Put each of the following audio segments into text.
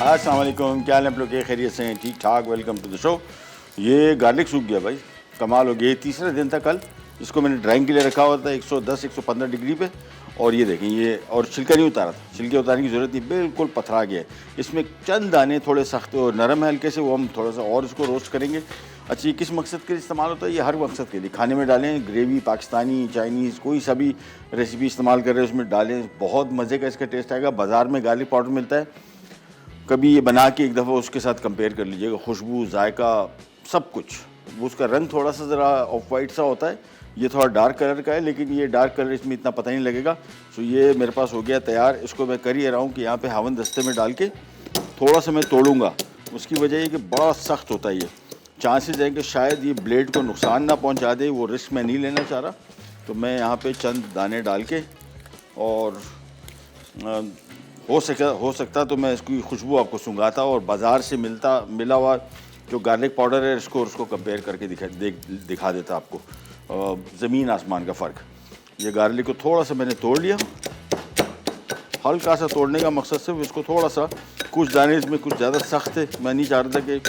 अस्सलाम वालेकुम, क्या हाल है आप लोग के? खैरियत से हैं? ठीक ठाक। Welcome to the show. ये गार्लिक सूख गया भाई, कमाल हो गया। ये तीसरा दिन था कल, इसको मैंने ड्राइंग के लिए रखा हुआ था 110-115 डिग्री पे। और ये देखें, ये और छिलका नहीं उतारा था, छिलके उतारने की ज़रूरत नहीं, बिल्कुल पथरा गया है। इसमें चंद दाने थोड़े सख्त और नरम है हल्के से, वो हम थोड़ा सा और इसको रोस्ट करेंगे। अच्छा, ये किस मकसद के लिए इस्तेमाल होता है? ये हर मकसद के लिए, खाने में डालें, ग्रेवी पाकिस्तानी चाइनीज़ कोई सा भी रेसिपी इस्तेमाल कर रहे हैं उसमें डालें, बहुत मज़े का इसका टेस्ट आएगा। बाज़ार में गार्लिक पाउडर मिलता है, कभी ये बना के एक दफ़ा उसके साथ कंपेयर कर लीजिएगा, खुशबू, जायका, सब कुछ। वो उसका रंग थोड़ा सा ज़रा ऑफ वाइट सा होता है, ये थोड़ा डार्क कलर का है, लेकिन ये डार्क कलर इसमें इतना पता नहीं लगेगा। सो ये मेरे पास हो गया तैयार। इसको मैं कर ही रहा हूँ कि यहाँ पे हावन दस्ते में डाल के थोड़ा सा मैं तोड़ूंगा। उसकी वजह ये कि बड़ा सख्त होता है, ये चांसेस हैं कि शायद ये ब्लेड को नुकसान ना पहुँचा दे, वो रिस्क मैं नहीं लेना चाह रहा। तो मैं यहाँ पर चंद दाने डाल के, और हो सकता तो मैं इसकी खुशबू आपको सूंघाता और बाज़ार से मिला हुआ जो गार्लिक पाउडर है उसको कंपेयर करके दिखा देता आपको, ज़मीन आसमान का फ़र्क। ये गार्लिक को थोड़ा सा मैंने तोड़ लिया, हल्का सा तोड़ने का मकसद सिर्फ इसको थोड़ा सा, कुछ दाने इसमें कुछ ज़्यादा सख्त है, मैं नहीं चाहता कि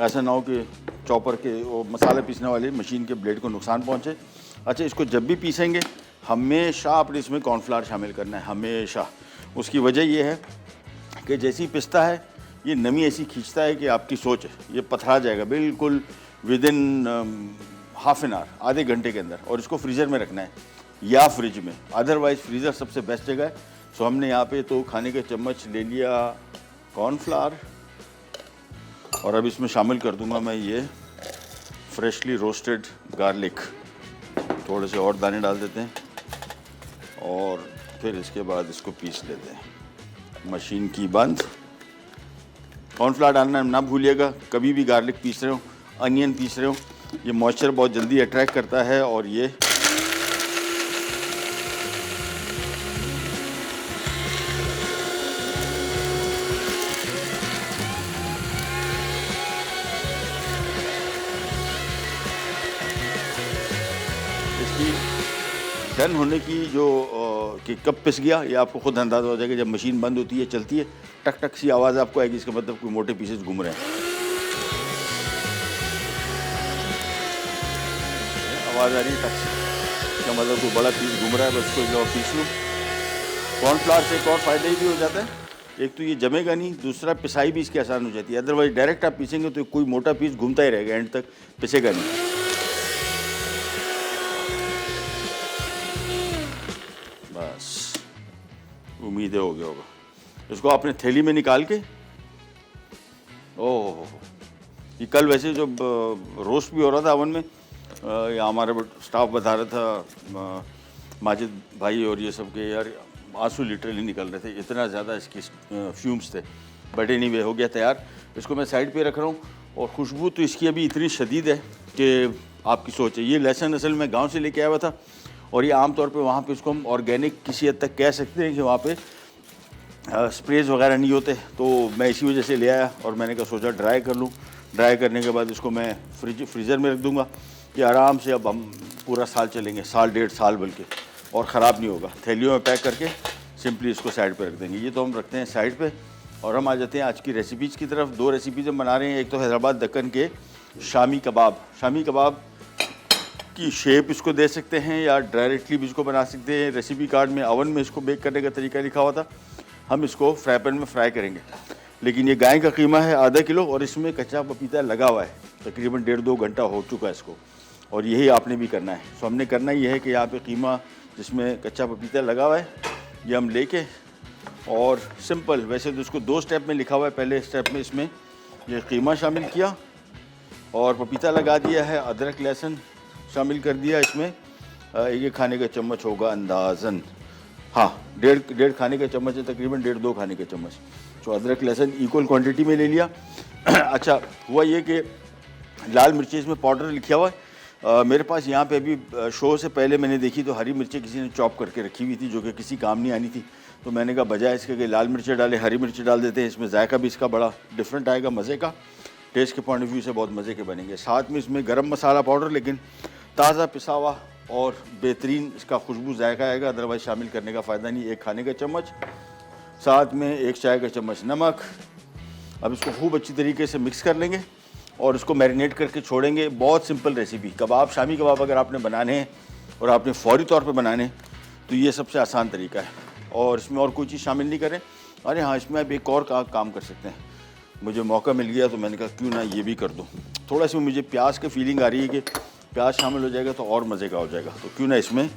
ऐसा ना हो कि चॉपर के वो मसाला पीसने वाले मशीन के ब्लेड को नुकसान पहुँचे। अच्छा, इसको जब भी पीसेंगे हमेशा आपने इसमें कॉर्नफ्लावर शामिल करना है, हमेशा। उसकी वजह यह है कि जैसी पिसता है ये नमी ऐसी खींचता है कि आपकी सोच है ये पथरा जाएगा बिल्कुल विदिन हाफ एन आवर, आधे घंटे के अंदर। और इसको फ्रीज़र में रखना है या फ्रिज में, अदरवाइज़ फ्रीज़र सबसे बेस्ट जगह है। सो हमने यहाँ पे तो खाने के चम्मच ले लिया कॉर्नफ्लावर, और अब इसमें शामिल कर दूँगा मैं ये फ्रेशली रोस्टेड गार्लिक। थोड़े से और दाने डाल देते हैं और फिर इसके बाद इसको पीस लेते हैं। मशीन की बंद। कॉर्नफ्लावर डालना ना भूलिएगा, कभी भी गार्लिक पीस रहे हो, अनियन पीस रहे हो, ये मॉइस्चर बहुत जल्दी अट्रैक्ट करता है। और ये इसकी डन होने की जो कि कब पिस गया ये आपको खुद अंदाज़ा हो जाएगा। जब मशीन बंद होती है, चलती है, टक टक सी आवाज़ आपको आएगी, इसका मतलब कोई मोटे पीसेस घूम रहे हैं। आवाज़ आ रही है टक से, इसका मतलब कोई बड़ा पीस घूम रहा है, बस उसको जो पीस लूँ। कॉर्नफ्लावर से एक और फ़ायदा ही भी हो जाता है, एक तो ये जमेगा नहीं, दूसरा पिसाई भी इसकी आसान हो जाती है। अदरवाइज़ डायरेक्ट आप पीसेंगे तो कोई मोटा पीस घूमता ही रहेगा, एंड तक पिसेगा नहीं। बस, उम्मीद हो गया होगा। इसको आपने थैली में निकाल के, ओह, ये कल वैसे जो रोस्ट भी हो रहा था ओवन में, या हमारा स्टाफ बता रहा था, माजिद भाई और ये सब के, यार आंसू लिटरली निकल रहे थे, इतना ज़्यादा इसकी फ्यूम्स थे। बट एनीवे हो गया तैयार। इसको मैं साइड पे रख रहा हूँ, और खुशबू तो इसकी अभी इतनी शदीद है कि आपकी सोच है। ये लहसुन असल में गाँव से लेके आया हुआ था, और ये आमतौर पे वहाँ पे इसको हम ऑर्गेनिक किसी हद तक कह सकते हैं कि वहाँ पे स्प्रेज वगैरह नहीं होते, तो मैं इसी वजह से ले आया। और मैंने कहा सोचा ड्राई कर लूँ। ड्राई करने के बाद इसको मैं फ्रीज़र में रख दूँगा, कि आराम से अब हम पूरा साल चलेंगे, साल डेढ़ साल बल्कि, और ख़राब नहीं होगा। थैलियों में पैक करके सिंपली इसको साइड पे रख देंगे। ये तो हम रखते हैं साइड पे, और हम आ जाते हैं आज की रेसिपीज़ की तरफ। दो रेसिपीज़ हम बना रहे हैं। एक तो हैदराबाद दक्कन के शामी कबाब। शामी कबाब की शेप इसको दे सकते हैं या डायरेक्टली भी इसको बना सकते हैं। रेसिपी कार्ड में ओवन में इसको बेक करने का तरीका लिखा हुआ था। हम इसको फ्राई पैन में फ्राई करेंगे। लेकिन ये गाय का कीमा है आधा किलो, और इसमें कच्चा पपीता लगा हुआ है, तकरीबन 1.5-2 घंटा हो चुका है इसको, और यही आपने भी करना है। सो हमने करना ये है कि यहाँ पे कीमा जिसमें कच्चा पपीता लगा हुआ है, ये हम लेके, और सिंपल, वैसे तो इसको 2 स्टेप में लिखा हुआ है। पहले स्टेप में इसमें ये कीमा शामिल किया और पपीता लगा दिया है, अदरक लहसुन शामिल कर दिया इसमें। एक खाने का चम्मच होगा अंदाज़न, हाँ, डेढ़ खाने का चम्मच है, तकरीबन 1.5-2 खाने के चम्मच। तो अदरक लहसुन इक्वल क्वांटिटी में ले लिया। अच्छा, हुआ ये कि लाल मिर्ची इसमें पाउडर लिखा हुआ है। मेरे पास यहाँ पे अभी शो से पहले मैंने देखी तो हरी मिर्ची किसी ने चॉप करके रखी हुई थी, जो कि किसी काम नहीं आनी थी। तो मैंने कहा बजाय इसके कि लाल मिर्ची डाले, हरी मिर्ची डाल देते हैं, इसमें जायका भी इसका बड़ा डिफरेंट आएगा, मज़े का, टेस्ट के पॉइंट ऑफ व्यू से बहुत मज़े के बनेंगे। साथ में इसमें गरम मसाला पाउडर, लेकिन ताज़ा पिसा हुआ, और बेहतरीन इसका खुशबू जायका आएगा, अदरवाइज़ शामिल करने का फ़ायदा नहीं। 1 खाने का चम्मच, साथ में 1 चाय का चम्मच नमक, अब इसको खूब अच्छी तरीके से मिक्स कर लेंगे और इसको मैरिनेट करके छोड़ेंगे। बहुत सिंपल रेसिपी, कबाब, शामी कबाब अगर आपने बनाने हैं और आपने फौरी तौर पे बनाने हैं तो ये सबसे आसान तरीका है और इसमें और कोई चीज़ शामिल नहीं करें। अरे हाँ, इसमें आप एक और काम कर सकते हैं। मुझे मौका मिल गया तो मैंने कहा क्यों ना ये भी कर दूँ। थोड़ा सी मुझे प्याज की फीलिंग आ रही है कि प्याज शामिल हो जाएगा तो और मज़े का हो जाएगा, तो क्यों ना इसमें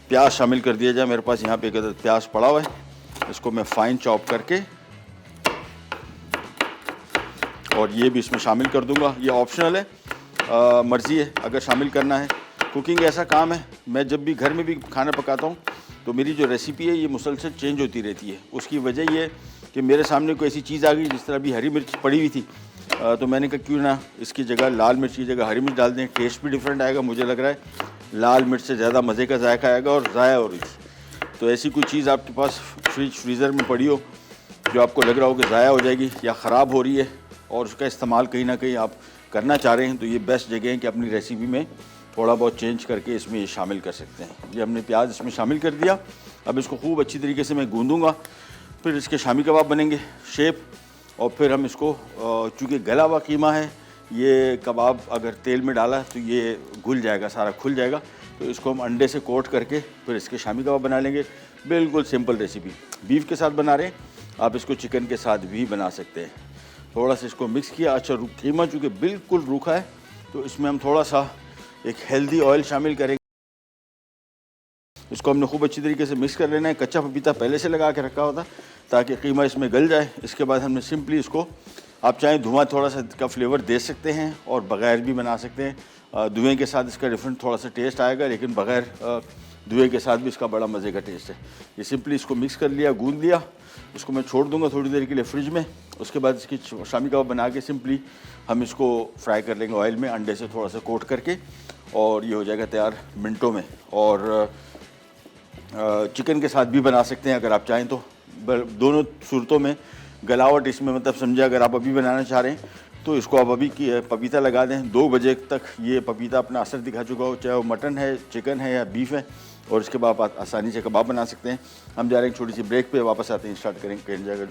प्याज शामिल कर दिया जाए। मेरे पास यहाँ पे एक अदद प्याज पड़ा हुआ है, इसको मैं फ़ाइन चॉप करके और ये भी इसमें शामिल कर दूंगा। ये ऑप्शनल है, मर्ज़ी है अगर शामिल करना है। कुकिंग ऐसा काम है, मैं जब भी घर में भी खाना पकाता हूँ तो मेरी जो रेसिपी है ये मुसलसल चेंज होती रहती है। उसकी वजह ये है कि मेरे सामने कोई ऐसी चीज़ आ गई, जिस तरह अभी हरी मिर्च पड़ी हुई थी, तो मैंने कहा क्यों ना इसकी जगह लाल मिर्च की जगह हरी मिर्च डाल दें, टेस्ट भी डिफरेंट आएगा। मुझे लग रहा है लाल मिर्च से ज़्यादा मज़े का जायका आएगा और ज़ाया हो रही थी। तो ऐसी कोई चीज़ आपके पास फ्रीज़र में पड़ी हो जो आपको लग रहा हो कि ज़ाया हो जाएगी या ख़राब हो रही है और उसका इस्तेमाल कहीं ना कहीं आप करना चाह रहे हैं, तो ये बेस्ट जगह है कि अपनी रेसिपी में थोड़ा बहुत चेंज करके इसमें ये शामिल कर सकते हैं। ये हमने प्याज इसमें शामिल कर दिया। अब इसको खूब अच्छी तरीके से मैं गूंदूँगा, फिर इसके शामी कबाब बनेंगे शेप। और फिर हम इसको, चूँकि गला हुआ कीमा है, ये कबाब अगर तेल में डाला तो ये घुल जाएगा, सारा खुल जाएगा। तो इसको हम अंडे से कोट करके फिर इसके शामी कबाब बना लेंगे। बिल्कुल सिंपल रेसिपी, बीफ के साथ बना रहे हैं, आप इसको चिकन के साथ भी बना सकते हैं। थोड़ा सा इसको मिक्स किया। अच्छा, कीमा चूँकि बिल्कुल रूखा है तो इसमें हम थोड़ा सा एक हेल्दी ऑयल शामिल करेंगे। इसको हमने खूब अच्छी तरीके से मिक्स कर लेना है। कच्चा पपीता पहले से लगा के रखा होता ताकि कीमा इसमें गल जाए। इसके बाद हमने सिंपली इसको, आप चाहें धुआं थोड़ा सा का फ्लेवर दे सकते हैं और बग़ैर भी बना सकते हैं। धुएँ के साथ इसका डिफरेंट थोड़ा सा टेस्ट आएगा, लेकिन बग़ैर धुएँ के साथ भी इसका बड़ा मज़े का टेस्ट है। ये सिंपली इसको मिक्स कर लिया, गूंद लिया। इसको मैं छोड़ दूंगा थोड़ी देर के लिए फ्रिज में। उसके बाद इसकी शामी कबाब बना के सिंपली हम इसको फ्राई कर लेंगे ऑयल में, अंडे से थोड़ा सा कोट करके, और ये हो जाएगा तैयार मिनटों में। और चिकन के साथ भी बना सकते हैं अगर आप चाहें तो। दोनों सूरतों में गलावट इसमें, मतलब समझे, अगर आप अभी बनाना चाह रहे हैं तो इसको आप अभी की पपीता लगा दें। 2 बजे तक ये पपीता अपना असर दिखा चुका हो, चाहे वो मटन है, चिकन है या बीफ है, और इसके बाद आप आसानी से कबाब बना सकते हैं। हम जा रहे हैं छोटी सी ब्रेक पे, वापस आते हैं, स्टार्ट करेंगे कहीं जाकर।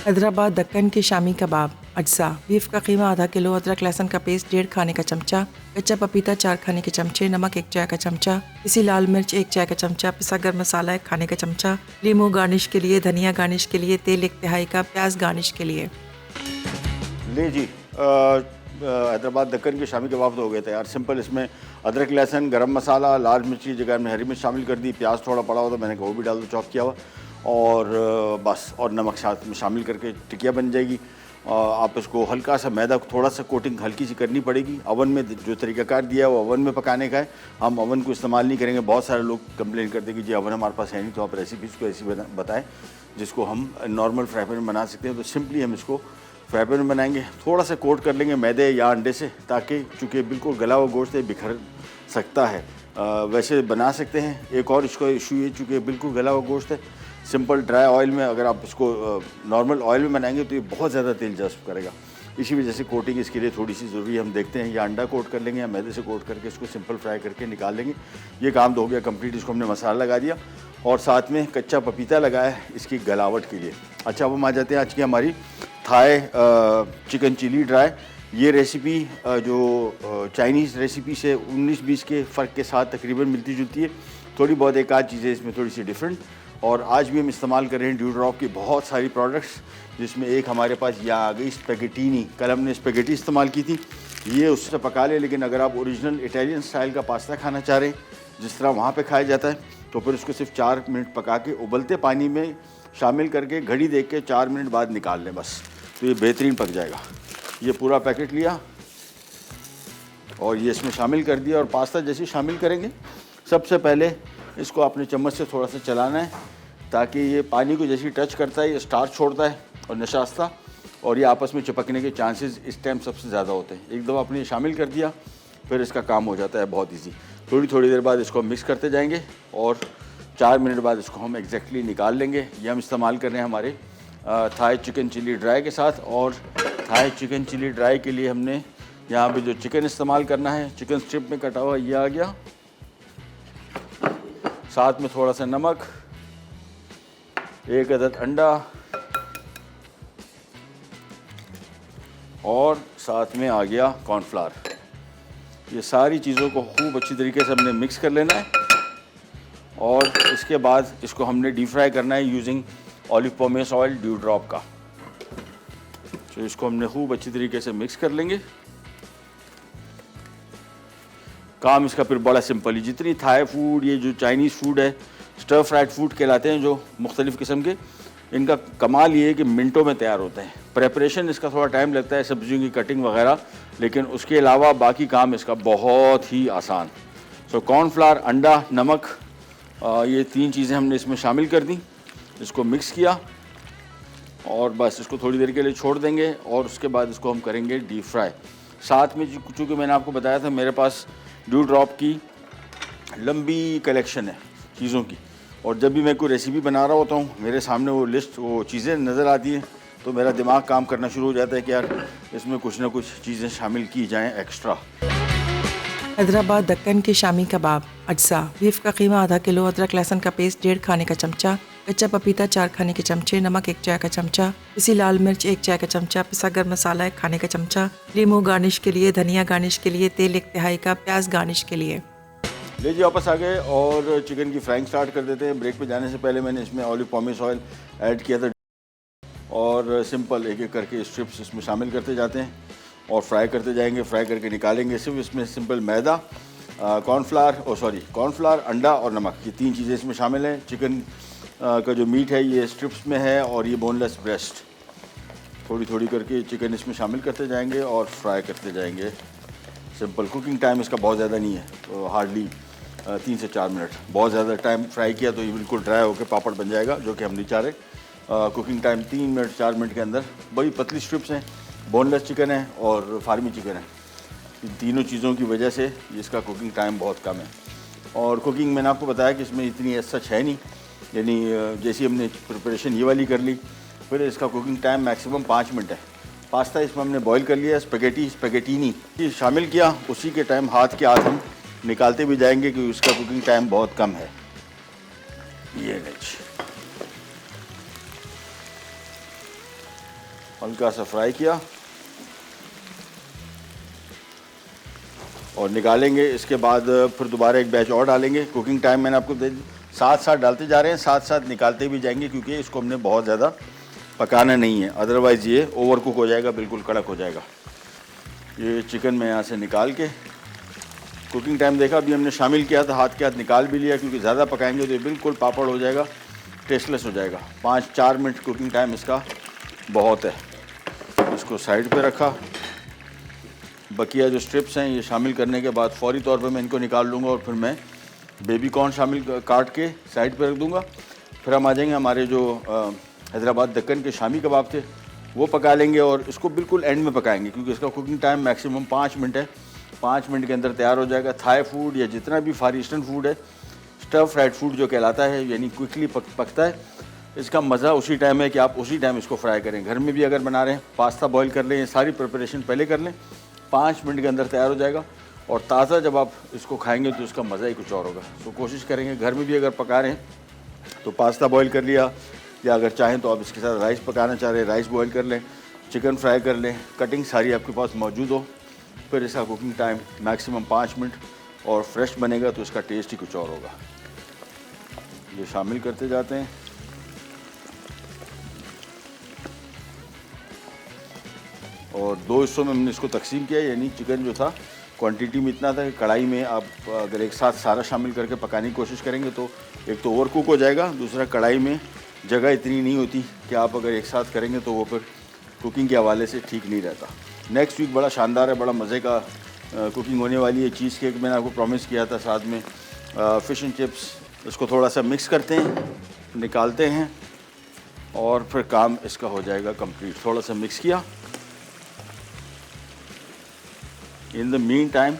हैदराबाद दक्कन के शामी कबाब। अज्जा: बीफ का कीमा आधा किलो, अदरक लहसुन का पेस्ट 1.5 खाने का चमचा, कच्चा पपीता 4 खाने के चमचे, नमक 1 चाय का चमचा, पिसी लाल मिर्च 1 चाय का चमचा, पिसा गर्म मसाला 1 खाने का चमचा, लीमू गार्निश के लिए, धनिया गार्निश के लिए, तेल 1/3 का, प्याज गार्निश के लिए। ले जी, हैदराबाद दक्कन के शामी कबाब तो हो गए थे यार सिंपल। इसमें अदरक लहसुन, गरम मसाला, लाल मिर्च की जगह में हरी मिर्च शामिल कर दी, प्याज थोड़ा पड़ा हुआ था, मैंने वो भी डाल दो चॉप किया हुआ, और बस, और नमक साथ में शामिल करके टिकिया बन जाएगी। आप इसको हल्का सा मैदा, थोड़ा सा कोटिंग हल्की सी करनी पड़ेगी। ओवन में जो तरीक़ाकार दिया है वो ओवन में पकाने का है, हम ओवन को इस्तेमाल नहीं करेंगे। बहुत सारे लोग कंप्लेन करते हैं कि जी ओवन हमारे पास है नहीं, तो आप रेसिपीज़ को ऐसी बताएं जिसको हम नॉर्मल फ्राई पैन में बना सकते हैं। तो सिंपली हम इसको फ्राई पैन में बनाएंगे, थोड़ा सा कोट कर लेंगे मैदे या अंडे से, ताकि चूँकि बिल्कुल गला हुआ गोश्त है, बिखर सकता है। वैसे बना सकते हैं। एक और इसका इशू है, चूँकि बिल्कुल गला हुआ गोश्त है, सिंपल ड्राई ऑयल में अगर आप इसको नॉर्मल ऑयल में बनाएंगे तो ये बहुत ज़्यादा तेल जज्ब करेगा। इसी वजह से कोटिंग इसके लिए थोड़ी सी ज़रूरी है। हम देखते हैं या अंडा कोट कर लेंगे या मैदे से कोट करके इसको सिंपल फ्राई करके निकाल लेंगे। ये काम तो हो गया कंप्लीट। इसको हमने मसाला लगा दिया और साथ में कच्चा पपीता लगाया है इसकी गलावट के लिए। अच्छा, अब हम आ जाते हैं आज की हमारी थाई चिकन चिली ड्राई। ये रेसिपी जो चाइनीज़ रेसिपी से 19-20 के फ़र्क के साथ तकरीबन मिलती जुलती है। थोड़ी बहुत एक आध चीज़ें इसमें थोड़ी सी डिफरेंट, और आज भी हम इस्तेमाल कर रहे हैं ड्यूड्रॉप की बहुत सारी प्रोडक्ट्स, जिसमें एक हमारे पास यह आ गई स्पेगेटीनी। कल हमने स्पेगेटी इस्तेमाल की थी, ये उससे पका ले। लेकिन अगर आप ओरिजिनल इटालियन स्टाइल का पास्ता खाना चाह रहे हैं, जिस तरह वहाँ पे खाया जाता है, तो फिर उसको सिर्फ 4 मिनट पका के उबलते पानी में शामिल करके घड़ी देख के 4 मिनट बाद निकाल लें बस, तो ये बेहतरीन पक जाएगा। ये पूरा पैकेट लिया और ये इसमें शामिल कर दिया। और पास्ता जैसे शामिल करेंगे, सबसे पहले इसको अपने चम्मच से थोड़ा सा चलाना है, ताकि ये पानी को जैसे टच करता है ये स्टार्च छोड़ता है और नशास्ता, और ये आपस में चिपकने के चांसेस इस टाइम सबसे ज़्यादा होते हैं। एक दफ़ा आपने शामिल कर दिया, फिर इसका काम हो जाता है बहुत ईजी। थोड़ी देर बाद इसको मिक्स करते जाएंगे और 4 मिनट बाद इसको हम एग्जैक्टली निकाल लेंगे। ये हम इस्तेमाल कर रहे हैं हमारे थाई चिकन चिली ड्राई के साथ। और थाई चिकन चिली ड्राई के लिए हमने यहाँ पे जो चिकन इस्तेमाल करना है, चिकन स्ट्रिप में कटा हुआ ये आ गया, साथ में थोड़ा सा नमक, 1 अदद अंडा और साथ में आ गया कॉर्नफ्लावर। ये सारी चीज़ों को खूब अच्छी तरीके से हमने मिक्स कर लेना है और इसके बाद इसको हमने डीप फ्राई करना है using olive pomace oil due drop का। तो इसको हमने खूब अच्छी तरीके से मिक्स कर लेंगे। काम इसका फिर बड़ा सिंपल है। जितनी थाई फूड, ये जो चाइनीज़ फूड है, स्टर फ्राइड फूड कहलाते हैं जो मुख्तलिफ़ किस्म के, इनका कमाल ये है कि मिनटों में तैयार होते हैं। प्रेपरेशन इसका थोड़ा टाइम लगता है, सब्जियों की कटिंग वगैरह, लेकिन उसके अलावा बाकी काम इसका बहुत ही आसान। सो कॉर्नफ्लावर, अंडा, नमक, ये 3 चीज़ें हमने इसमें शामिल कर दी। इसको मिक्स किया और बस इसको थोड़ी देर के लिए छोड़ देंगे और उसके बाद इसको हम करेंगे डीप फ्राई। साथ में चूँकि मैंने आपको बताया था मेरे पास ड्यू ड्रॉप की लंबी कलेक्शन है चीज़ों की, और जब भी मैं कोई रेसिपी बना रहा होता हूँ मेरे सामने वो चीज़ें नज़र आती हैं तो मेरा दिमाग काम करना शुरू हो जाता है कि यार इसमें कुछ ना कुछ चीज़ें शामिल की जाएँ एक्स्ट्रा। हैदराबाद दक्कन के शामी कबाब, अज्जा, बीफ का कीमा आधा किलो, अदरक लहसुन का पेस्ट 1.5 खाने का चमचा, कच्चा पपीता 4 खाने के चमचे, नमक 1 चाय का चमचा, पिसी लाल मिर्च 1 चाय का चमचा, पिसा गर्म मसाला 1 खाने का चमचा, लीमू गार्निश के लिए, धनिया गार्निश के लिए, तेल 1/3 का, प्याज गार्निश के लिए। ले जी वापस आ गए और चिकन की फ्राइंग स्टार्ट कर देते हैं। ब्रेक पे जाने से पहले मैंने इसमें ऑलिव पोमेस ऑयल ऐड किया था और सिंपल एक एक करके स्ट्रिप्स इसमें शामिल करते जाते हैं और फ्राई करते जाएंगे। फ्राई करके निकालेंगे। सिर्फ इसमें सिंपल मैदा, कॉर्नफ्लावर, अंडा और नमक, ये 3 चीज़ें इसमें शामिल हैं। चिकन का जो मीट है ये स्ट्रिप्स में है और ये बोनलेस ब्रेस्ट। थोड़ी थोड़ी करके चिकन इसमें शामिल करते जाएंगे और फ्राई करते जाएंगे। सिंपल। कुकिंग टाइम इसका बहुत ज़्यादा नहीं है, तो हार्डली 3 से 4 मिनट। बहुत ज़्यादा टाइम फ्राई किया तो ये बिल्कुल ड्राई होकर पापड़ बन जाएगा, जो कि हम नहीं चाह रहे। कुकिंग टाइम 3 मिनट 4 मिनट के अंदर। बड़ी पतली स्ट्रिप्स हैं, बोनलेस चिकन है और फार्मी चिकन है। इन तीनों चीज़ों की वजह से इसका कुकिंग टाइम बहुत कम है। और कुकिंग मैंने आपको बताया कि इसमें इतनी सच है नहीं, यानी जैसी हमने प्रिपरेशन ये वाली कर ली, फिर इसका कुकिंग टाइम मैक्सिमम 5 मिनट है। पास्ता इसमें हमने बॉईल कर लिया, स्पेगेटीनी शामिल किया, उसी के टाइम हाथ के हाथ हम निकालते भी जाएंगे क्योंकि उसका कुकिंग टाइम बहुत कम है। ये नहीं, हल्का सा फ्राई किया और निकालेंगे। इसके बाद फिर दोबारा एक बैच और डालेंगे। कुकिंग टाइम मैंने आपको दे दी, साथ साथ डालते जा रहे हैं, साथ साथ निकालते भी जाएंगे क्योंकि इसको हमने बहुत ज़्यादा पकाना नहीं है, अदरवाइज़ ये ओवर कुक हो जाएगा, बिल्कुल कड़क हो जाएगा। ये चिकन मैं यहाँ से निकाल के, कुकिंग टाइम देखा अभी हमने शामिल किया था, हाथ के हाथ निकाल भी लिया क्योंकि ज़्यादा पकाएंगे तो ये बिल्कुल पापड़ हो जाएगा, टेस्टलेस हो जाएगा। 5-4 मिनट कुकिंग टाइम इसका बहुत है। इसको साइड पे रखा। बकिया जो स्ट्रिप्स हैं ये शामिल करने के बाद फौरी तौर पे मैं इनको निकाल लूँगा और फिर मैं बेबी कॉर्न शामिल काट के साइड पे रख दूँगा। फिर हम आ जाएंगे हमारे जो हैदराबाद दक्कन के शामी कबाब थे वो पका लेंगे और इसको बिल्कुल एंड में पकाएंगे क्योंकि इसका कुकिंग टाइम मैक्सिमम 5 मिनट है। 5 मिनट के अंदर तैयार हो जाएगा। थाई फूड या जितना भी फार ईस्टर्न फूड है, स्टर फ्राइड फूड जो कहलाता है, यानी क्विकली पकता है, इसका मज़ा उसी टाइम है कि आप उसी टाइम इसको फ्राई करें। घर में भी अगर बना रहे हैं, पास्ता बॉईल कर लें, ये सारी प्रिपरेशन पहले कर लें, 5 मिनट के अंदर तैयार हो जाएगा और ताज़ा जब आप इसको खाएंगे तो इसका मज़ा ही कुछ और होगा। तो कोशिश करेंगे घर में भी अगर पका रहे हैं तो पास्ता बॉईल कर लिया, या अगर चाहें तो आप इसके साथ राइस पकाना चाह रहे हैं राइस बॉईल कर लें, चिकन फ्राई कर लें, कटिंग सारी आपके पास मौजूद हो। फिर इसका कुकिंग टाइम मैक्सिमम 5 मिनट और फ्रेश बनेगा तो इसका टेस्ट ही कुछ और होगा। ये शामिल करते जाते हैं। और 2 हिस्सों में हमने इसको तकसीम किया, यानी चिकन जो था क्वांटिटी में इतना था कि कढ़ाई में आप अगर एक साथ सारा शामिल करके पकाने की कोशिश करेंगे तो एक तो ओवर कुक हो जाएगा, दूसरा कढ़ाई में जगह इतनी नहीं होती कि आप अगर एक साथ करेंगे तो वो फिर कुकिंग के हवाले से ठीक नहीं रहता। नेक्स्ट वीक बड़ा शानदार है, बड़ा मज़े का कुकिंग होने वाली है। चीज़ केक मैंने आपको प्रॉमिस किया था, साथ में फ़िश एंड चिप्स। इसको थोड़ा सा मिक्स करते हैं, निकालते हैं और फिर काम इसका हो जाएगा कंप्लीट। थोड़ा सा मिक्स किया। In the mean time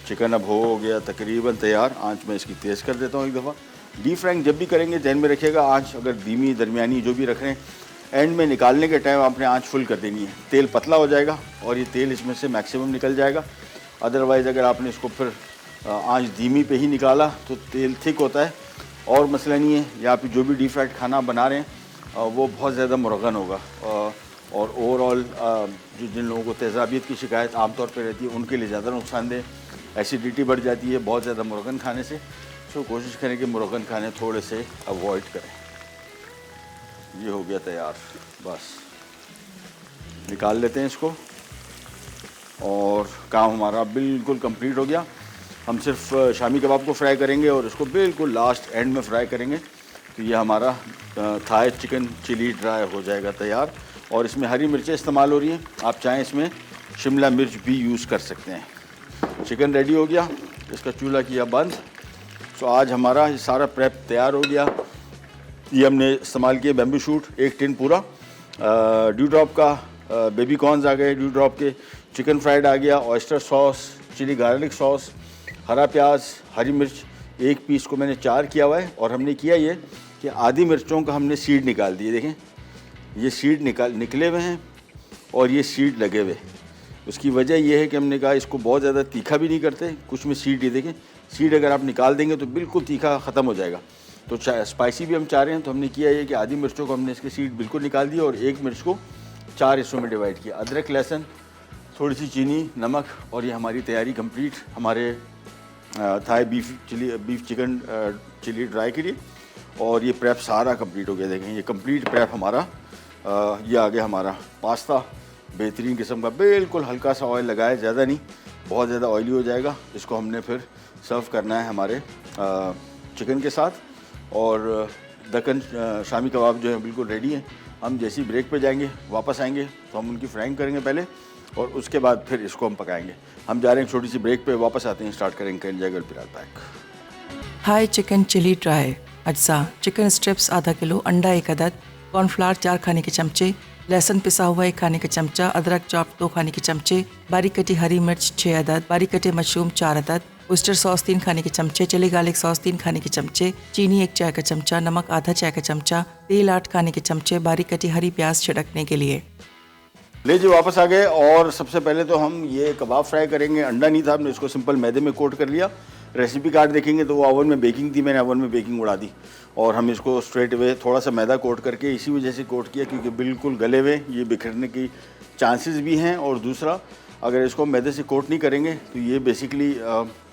chicken अब हो गया तकरीबन तैयार। आंच में इसकी तेज़ कर देता हूँ एक दफ़ा। डीप फ्राइंग जब भी करेंगे ध्यान में रखिएगा, आंच अगर धीमी दरमियानी जो भी रख रहे हैं, एंड में निकालने के टाइम आपने आंच फुल कर देनी है। तेल पतला हो जाएगा और ये तेल इसमें से मैक्सिमम निकल जाएगा। अदरवाइज़ अगर आपने इसको फिर आंच धीमी पे ही निकाला तो तेल थिक होता है और मसला नहीं है, या फिर जो भी डीप फ्राइड खाना बना रहे हैं वो बहुत ज़्यादा मुरगन होगा, और ओवरऑल जो जिन लोगों को तेज़ाबियत की शिकायत आमतौर पर रहती है उनके लिए ज़्यादा नुकसानदेह, एसिडिटी बढ़ जाती है बहुत ज़्यादा मुरगन खाने से। सो कोशिश करें कि मुरगन खाने थोड़े से अवॉइड करें। ये हो गया तैयार, बस निकाल लेते हैं इसको और काम हमारा बिल्कुल कंप्लीट हो गया। हम सिर्फ शामी कबाब को फ्राई करेंगे और इसको बिल्कुल लास्ट एंड में फ्राई करेंगे, तो ये हमारा थाई चिकन चिली ड्राई हो जाएगा तैयार। और इसमें हरी मिर्चें इस्तेमाल हो रही हैं, आप चाहें इसमें शिमला मिर्च भी यूज़ कर सकते हैं। चिकन रेडी हो गया, इसका चूल्हा किया बंद। सो आज हमारा ये सारा प्रेप तैयार हो गया। ये हमने इस्तेमाल किया बैम्बू शूट, 1 टिन पूरा, ड्यू ड्रॉप का बेबी कॉर्न्स आ गए, ड्यू ड्रॉप के चिकन फ्राइड आ गया, oyster sauce, chilli garlic sauce, हरा प्याज, हरी मिर्च, 1 पीस को मैंने 4 किया हुआ है। और हमने किया ये कि आधी मिर्चों का हमने सीड निकाल दिए, देखें ये सीड निकले हुए हैं और ये सीड लगे हुए। उसकी वजह यह है कि हमने कहा इसको बहुत ज़्यादा तीखा भी नहीं करते, कुछ में सीड ये देखें, सीड अगर आप निकाल देंगे तो बिल्कुल तीखा ख़त्म हो जाएगा। तो स्पाइसी भी हम चाह रहे हैं, तो हमने किया ये कि आधी मिर्चों को हमने इसके सीड बिल्कुल निकाल दिया और 1 मिर्च को 4 हिस्सों में डिवाइड किया। अदरक, लहसुन, थोड़ी सी चीनी, नमक, और ये हमारी तैयारी कंप्लीट हमारे Thai beef chicken chilli dry के लिए। और ये प्रेप सारा कंप्लीट हो गया, देखें ये कंप्लीट प्रेप हमारा। ये आ गया हमारा पास्ता, बेहतरीन किस्म का, बिल्कुल हल्का सा ऑयल लगाया, ज़्यादा नहीं, बहुत ज़्यादा ऑयली हो जाएगा। इसको हमने फिर सर्व करना है हमारे चिकन के साथ। और दक्कन शामी कबाब जो है बिल्कुल रेडी हैं। हम जैसी ब्रेक पे जाएंगे, वापस आएंगे तो हम उनकी फ्राइंग करेंगे पहले और उसके बाद फिर इसको हम पकाएंगे। हम जा रहे हैं छोटी सी ब्रेक पे, वापस आते हैं, स्टार्ट करेंगे करें जाएगा फिलहाल पैक। हाई चिकन चिली ड्राई अज्जा, चिकन स्ट्रिप्स आधा किलो, अंडा 1 अदद, कॉर्नफ्लावर 4 खाने के चमचे, लहसुन पिसा हुआ 1 खाने का चमचा, अदरक चॉप 2 खाने के चमचे, बारीक कटी हरी मिर्च 6 अदद, बारीक कटे मशरूम 4 अदद, ऑयस्टर सॉस 3 खाने के चमचे, चिली गार्लिक सॉस 3 खाने के चमचे, चीनी 1 चाय का चमचा, नमक आधा चाय का चमचा, तेल 8 खाने के चमचे, बारीक कटी हरी प्याज छिड़कने के लिए। ले जी वापस आ गए। और सबसे पहले तो हम ये कबाब फ्राई करेंगे। अंडा नहीं था, हमने इसको सिंपल मैदे में कोट कर लिया। रेसिपी कार्ड देखेंगे तो वो ओवन में बेकिंग थी, मैंने ओवन में बेकिंग उड़ा दी और हम इसको स्ट्रेट वे थोड़ा सा मैदा कोट करके इसी वजह से कोट किया क्योंकि बिल्कुल गले हुए ये बिखरने की चांसेस भी हैं। और दूसरा, अगर इसको मैदे से कोट नहीं करेंगे तो ये बेसिकली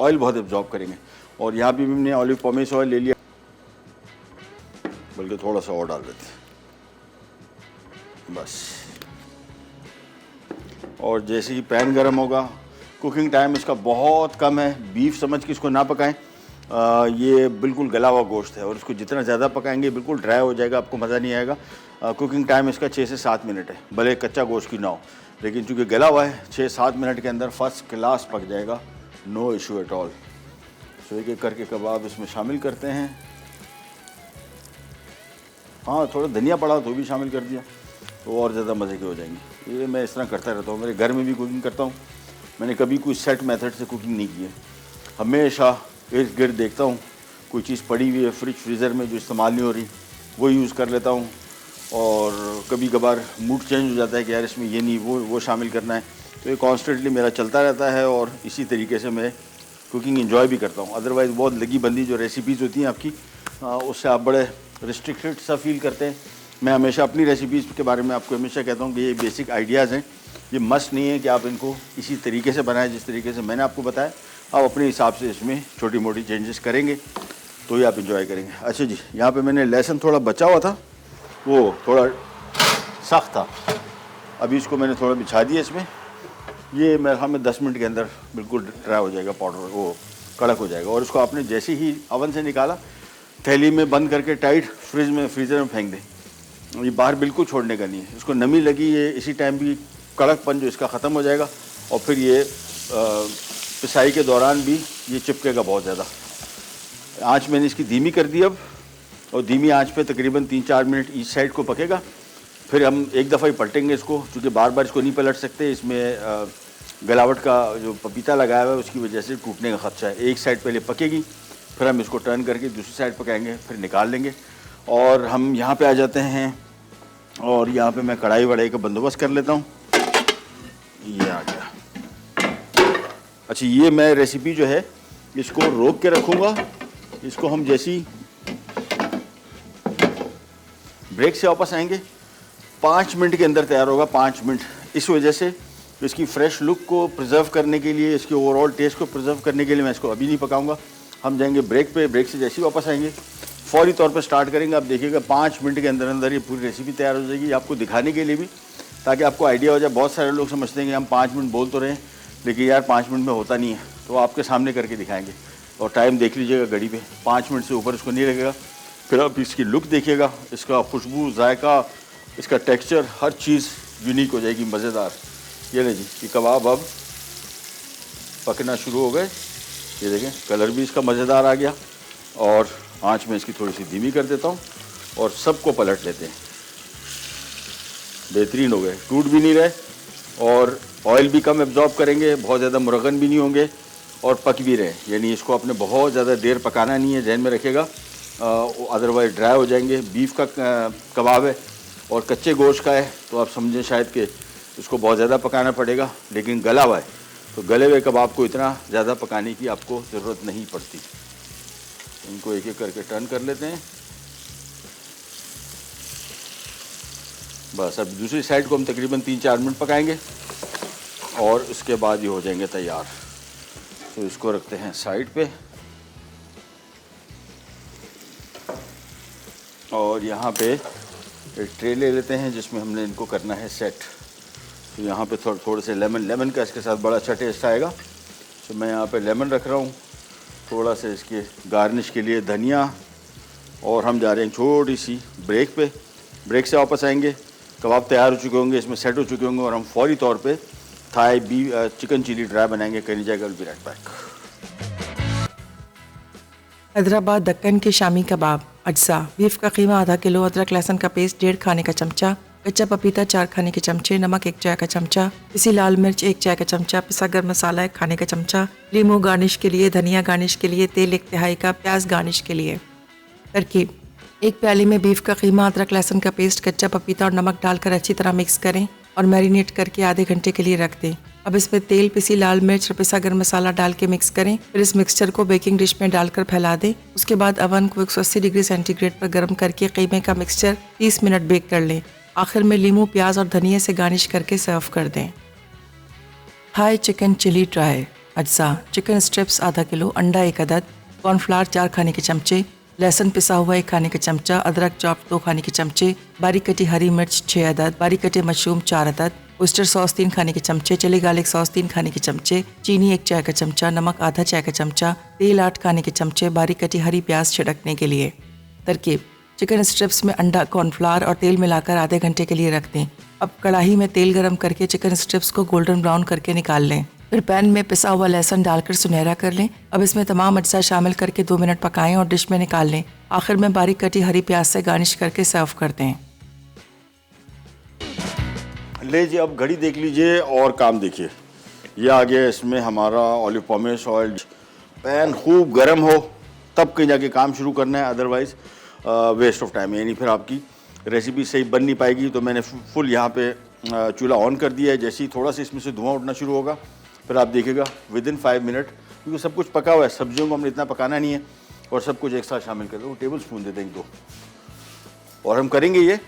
ऑयल बहुत एब्जॉर्ब करेंगे। और यहाँ भी हमने ऑलिव पॉमेस ऑयल ले लिया, बल्कि थोड़ा सा और डाल देते बस। और जैसे ही पैन गर्म होगा, कुकिंग टाइम इसका बहुत कम है, बीफ समझ के इसको ना पकाएं। ये बिल्कुल गला हुआ गोश्त है और इसको जितना ज़्यादा पकाएंगे बिल्कुल ड्राई हो जाएगा, आपको मज़ा नहीं आएगा। कुकिंग टाइम इसका 6 से 7 मिनट है, भले कच्चा गोश्त की ना हो, लेकिन चूँकि गला हुआ है 6-7 मिनट के अंदर फर्स्ट क्लास पक जाएगा, नो इशू एट ऑल। सो एक एक करके कबाब इसमें शामिल करते हैं। हाँ, थोड़ा धनिया पड़ा तो भी शामिल कर दिया तो और ज़्यादा मज़े के हो जाएंगे। ये मैं इस तरह करता रहता हूँ, मेरे घर में भी कुकिंग करता हूँ। मैंने कभी कोई सेट मेथड से कुकिंग नहीं की है, हमेशा इर्द गिर्द देखता हूँ कोई चीज़ पड़ी हुई है फ्रिज फ्रीज़र में जो इस्तेमाल नहीं हो रही, वो यूज़ कर लेता हूँ। और कभी कभार मूड चेंज हो जाता है कि यार इसमें ये नहीं वो शामिल करना है, तो ये कॉन्स्टेंटली मेरा चलता रहता है और इसी तरीके से मैं कुकिंग इंजॉय भी करता हूँ। अदरवाइज़ बहुत लगी बंदी जो रेसिपीज़ होती हैं आपकी, उससे आप बड़े रिस्ट्रिक्टेड सा फील करते हैं। मैं हमेशा अपनी रेसिपीज़ के बारे में आपको हमेशा कहता हूँ कि ये बेसिक आइडियाज़ हैं, ये मस्ट नहीं है कि आप इनको इसी तरीके से बनाएं जिस तरीके से मैंने आपको बताया। आप अपने हिसाब से इसमें छोटी मोटी चेंजेस करेंगे तो ही आप इंजॉय करेंगे। अच्छा जी, यहाँ पे मैंने लहसुन थोड़ा बचा हुआ था, वो थोड़ा सख्त था, अभी इसको मैंने थोड़ा बिछा दिया इसमें। ये मेरे ख्याल में 10 मिनट के अंदर बिल्कुल ड्राई हो जाएगा, पाउडर वो कड़क हो जाएगा। और इसको आपने जैसे ही ओवन से निकाला, थैली में बंद करके टाइट फ्रीज़र में फेंक दें। ये बाहर बिल्कुल छोड़ने का नहीं है, इसको नमी लगी ये इसी टाइम भी कड़कपन जो इसका ख़त्म हो जाएगा और फिर ये पिसाई के दौरान भी ये चिपकेगा बहुत ज़्यादा। आंच मैंने इसकी धीमी कर दी अब, और धीमी आंच पे तकरीबन 3-4 मिनट ईच साइड को पकेगा। फिर हम एक दफ़ा ही पलटेंगे इसको, क्योंकि बार बार इसको नहीं पलट सकते, इसमें गलावट का जो पपीता लगाया हुआ है उसकी वजह से टूटने का ख़दशा है। एक साइड पहले पकेगी, फिर हम इसको टर्न करके दूसरी साइड पकाएंगे, फिर निकाल लेंगे। और हम यहाँ पे आ जाते हैं और यहाँ पे मैं कढ़ाई वढ़ाई का बंदोबस्त कर लेता हूँ। ये आ गया। अच्छा, ये मैं रेसिपी जो है इसको रोक के रखूँगा, इसको हम जैसी ब्रेक से वापस आएंगे, 5 मिनट के अंदर तैयार होगा, 5 मिनट। इस वजह से इसकी फ्रेश लुक को प्रिजर्व करने के लिए, इसके ओवरऑल टेस्ट को प्रिजर्व करने के लिए मैं इसको अभी नहीं पकाऊंगा। हम जाएंगे ब्रेक पे, ब्रेक से जैसे ही वापस आएंगे फौरी तौर पर स्टार्ट करेंगे। आप देखिएगा 5 मिनट के अंदर अंदर ये पूरी रेसिपी तैयार हो जाएगी, आपको दिखाने के लिए भी, ताकि आपको आइडिया हो जाए। बहुत सारे लोग समझते हैं कि हम 5 मिनट बोल तो रहे हैं, लेकिन यार 5 मिनट में होता नहीं है, तो आपके सामने करके दिखाएंगे। और टाइम देख लीजिएगा घड़ी पे, 5 मिनट से ऊपर इसको नहीं लगेगा। फिर आप इसकी लुक देखिएगा, इसका खुशबू, जायका, इसका टेक्सचर, हर चीज़ यूनिक हो जाएगी, मज़ेदार। ये ले जी, ये कबाब अब पकना शुरू हो गए। ये देखें कलर भी इसका मज़ेदार आ गया। और आँच में इसकी थोड़ी सी धीमी कर देता हूँ और सबको पलट लेते हैं। बेहतरीन हो गए, टूट भी नहीं रहे और ऑयल भी कम एब्जॉर्ब करेंगे, बहुत ज़्यादा मुरगन भी नहीं होंगे और पक भी रहे। यानी इसको आपने बहुत ज़्यादा देर पकाना नहीं है, जहन में रखिएगा, अदरवाइज ड्राई हो जाएंगे। बीफ का कबाब है और कच्चे गोश्त का है, तो आप समझें शायद कि इसको बहुत ज़्यादा पकाना पड़ेगा, लेकिन गला हुआ है तो गले हुए कबाब को इतना ज़्यादा पकाने की आपको ज़रूरत नहीं पड़ती। इनको एक एक करके टर्न कर लेते हैं। बस अब दूसरी साइड को हम तकरीबन 3-4 मिनट पकाएंगे और उसके बाद ये हो जाएंगे तैयार। तो इसको रखते हैं साइड पे और यहाँ पे एक ट्रे ले लेते हैं जिसमें हमने इनको करना है सेट। तो यहाँ पे थोड़े से लेमन का इसके साथ बड़ा अच्छा टेस्ट आएगा। तो मैं यहाँ पे लेमन रख रहा हूँ, थोड़ा सा इसके गार्निश के लिए धनिया। और हम जा रहे हैं छोटी सी ब्रेक पे, ब्रेक से वापस आएंगे, कबाब तैयार हो चुके होंगे, इसमें सेट हो चुके होंगे और हम फौरी तौर पे थाई चिकन चिली ड्राई बनाएंगे। कहीं जाएगा, will be right back. Hyderabad Deccan के शामी कबाब अज्जा। बीफ का कीमा आधा किलो, अदरक लहसुन का पेस्ट 1.5 खाने का चमचा, कच्चा पपीता 4 खाने के चमचे, नमक 1 चाय का चमचा, पिसी लाल मिर्च 1 चाय का चमचा, पिसा गरम मसाला 1 खाने का चमचा, लीमू गार्निश के लिए, धनिया गार्निश के लिए, तेल 1/3 का, प्याज गार्निश के लिए। तरकीब: एक प्याली में बीफ का कीमा, अदरक लहसुन का पेस्ट, कच्चा पपीता और नमक डालकर अच्छी तरह मिक्स करें और मैरिनेट करके आधे घंटे के लिए रख दें। अब इसमें तेल, पिसी लाल मिर्च और पिसा गरम मसाला डाल के मिक्स करें। फिर इस मिक्सचर को बेकिंग डिश में डालकर फैला दें। उसके बाद अवन को 180 डिग्री सेंटीग्रेड पर गर्म करके कीमे का मिक्सचर 30 मिनट बेक कर लें। आखिर में लीमू, प्याज और धनिया से गार्निश करके सर्व कर दें। हाई चिकन चिली ड्राई अज्जा। चिकन स्ट्रिप्स आधा किलो, अंडा 1 अदद, कॉर्नफ्लावर 4 खाने के चमचे, लहसुन पिसा हुआ 1 खाने का चमचा, अदरक चॉप 2 खाने के चमचे, बारीक कटी हरी मिर्च 6 अदद, बारीक कटे मशरूम 4 अदद, ओस्टर सॉस 3 खाने के चमचे, चिली गार्लिक सॉस 3 खाने के चमचे, चीनी 1 चाय का चमचा, नमक आधा चाय का चमचा, तेल 8 खाने के चमचे, बारीक कटी हरी प्याज छिड़कने के लिए। तरकीब: चिकन स्ट्रिप्स में अंडा, कॉर्नफ्लावर और तेल मिलाकर आधे घंटे के लिए रख दें। अब कढ़ाई में तेल गरम करके चिकन स्ट्रिप्स को गोल्डन ब्राउन करके निकाल लें। फिर पैन में पिसा हुआ लहसुन डालकर सुनहरा कर लें। अब इसमें तमाम अज्जा शामिल करके 2 मिनट पकाएं और डिश में निकाल लें। आखिर में बारीक कटी हरी प्याज से गार्निश करके सर्व कर दें। ले जी, अब घड़ी देख लीजिए और काम देखिए। ये आ गया इसमें हमारा ऑलिव पॉमेस ऑयल। पैन खूब गर्म हो तब कहीं जाके काम शुरू करना है, अदरवाइज़ वेस्ट ऑफ टाइम है, यानी फिर आपकी रेसिपी सही बन नहीं पाएगी। तो मैंने फुल यहाँ पे चूल्हा ऑन कर दिया है। जैसे ही थोड़ा सा इसमें से धुआं उठना शुरू होगा, फिर आप देखिएगा विदिन 5 मिनट, क्योंकि सब कुछ पका हुआ है, सब्जियों को हमने इतना पकाना नहीं है और सब कुछ एक साथ शामिल कर दो। टेबल स्पून दे देंगे 2 और हम करेंगे ये।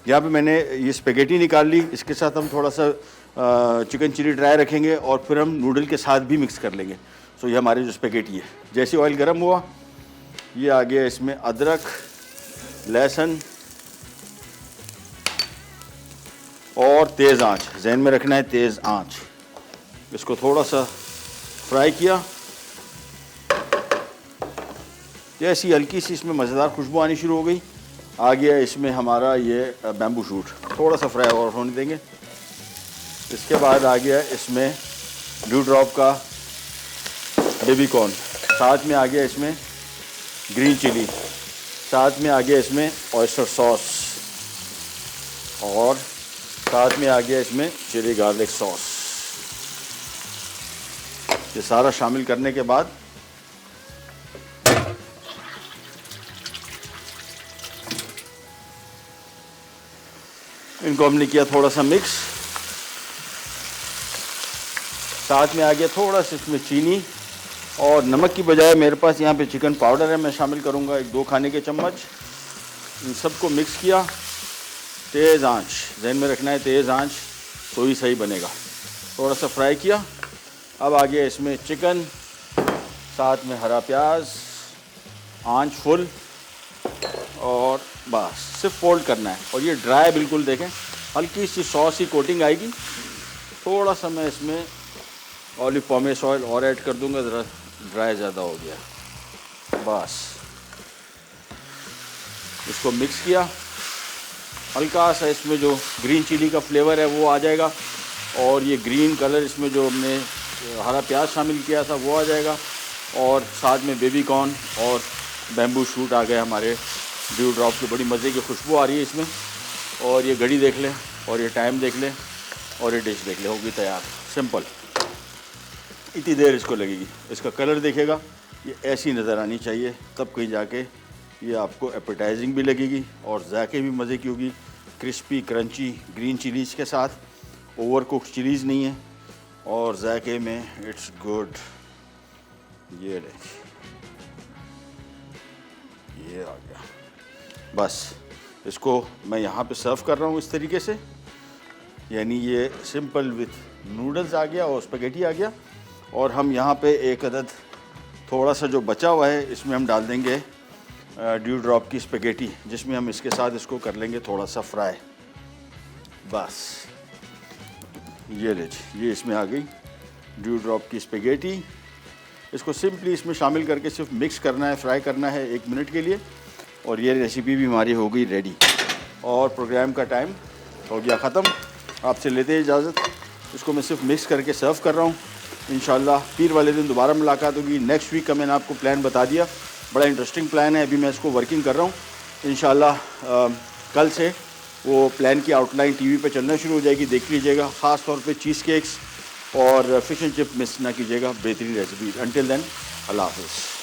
यहाँ पे मैंने ये स्पेगेटी निकाल ली, इसके साथ हम थोड़ा सा चिकन चिली ड्राई रखेंगे और फिर हम नूडल के साथ भी मिक्स कर लेंगे। सो ये हमारे जो स्पेगेटी है, जैसे ऑयल गर्म हुआ, ये आ गया इसमें अदरक, लहसुन और तेज़ आंच, जहन में रखना है तेज़ आंच। इसको थोड़ा सा फ्राई किया, जैसी हल्की सी इसमें मज़ेदार खुशबू आनी शुरू हो गई, आ गया इसमें हमारा ये बैम्बू शूट, थोड़ा सा फ्राई और होने देंगे। इसके बाद आ गया इसमें ड्यू ड्रॉप का बेबी कॉर्न, साथ में आ गया इसमें ग्रीन चिली, साथ में आ गया इसमें ऑयस्टर सॉस और साथ में आ गया इसमें चिली गार्लिक सॉस। ये सारा शामिल करने के बाद इनको हमने किया थोड़ा सा मिक्स। साथ में आ गया थोड़ा सा इसमें चीनी और नमक की बजाय मेरे पास यहाँ पे चिकन पाउडर है, मैं शामिल करूँगा 1-2 खाने के चम्मच। इन सबको मिक्स किया तेज़ आंच जहन में रखना है, तेज़ आंच तो ही सही बनेगा। थोड़ा सा फ्राई किया। अब आ गया इसमें चिकन, साथ में हरा प्याज, आंच फुल, और बस सिर्फ फोल्ड करना है। और ये ड्राई बिल्कुल देखें, हल्की सी सॉस की कोटिंग आएगी। थोड़ा सा मैं इसमें ऑलिव पॉमेस ऑयल और ऐड कर दूंगा, ज़रा ड्राई ज़्यादा हो गया। बस इसको मिक्स किया, हल्का सा इसमें जो ग्रीन चिली का फ्लेवर है वो आ जाएगा, और ये ग्रीन कलर इसमें जो हमने हरा प्याज शामिल किया था वो आ जाएगा, और साथ में बेबी कॉर्न और बैम्बू शूट आ गए हमारे ड्यू ड्रॉप की। बड़ी मज़े की खुशबू आ रही है इसमें। और ये घड़ी देख लें, और ये टाइम देख लें, और ये डिश देख लें, होगी तैयार। सिंपल, इतनी देर इसको लगेगी। इसका कलर देखेगा, ये ऐसी नज़र आनी चाहिए, तब कहीं जाके ये आपको एपेटाइजिंग भी लगेगी और जायके भी मज़े की होगी। क्रिस्पी क्रंची ग्रीन चिलीज़ के साथ, ओवर कुक्ड चिलीज़ नहीं है, और जायके में इट्स गुड। ये देखिए, ये आ गया। बस इसको मैं यहाँ पे सर्व कर रहा हूँ इस तरीके से, यानी ये सिंपल विथ नूडल्स आ गया और स्पैगेटी आ गया। और हम यहाँ पे एक अदद थोड़ा सा जो बचा हुआ है इसमें हम डाल देंगे ड्यू ड्रॉप की स्पैगेटी, जिसमें हम इसके साथ इसको कर लेंगे थोड़ा सा फ्राई। बस ये लीजिए, ये इसमें आ गई ड्यू ड्रॉप की स्पैगेटी। इसको सिंपली इसमें शामिल करके सिर्फ मिक्स करना है, फ्राई करना है 1 मिनट के लिए, और ये रेसिपी भी हमारी हो गई रेडी। और प्रोग्राम का टाइम हो गया ख़त्म। आपसे लेते हैं इजाज़त। इसको मैं सिर्फ मिक्स करके सर्व कर रहा हूँ। इंशाल्लाह पीर वाले दिन दोबारा मुलाकात होगी। नेक्स्ट वीक का मैंने आपको प्लान बता दिया, बड़ा इंटरेस्टिंग प्लान है, अभी मैं इसको वर्किंग कर रहा हूँ। इंशाल्लाह कल से वो प्लान की आउटलाइन टीवी पे चलना शुरू हो जाएगी, देख लीजिएगा। ख़ास तौर पे चीज़ केक्स और फ़िश एंड चिप मिस ना कीजिएगा, बेहतरीन रेसिपी। अंटिल देन, अल्लाह हाफ़िज़।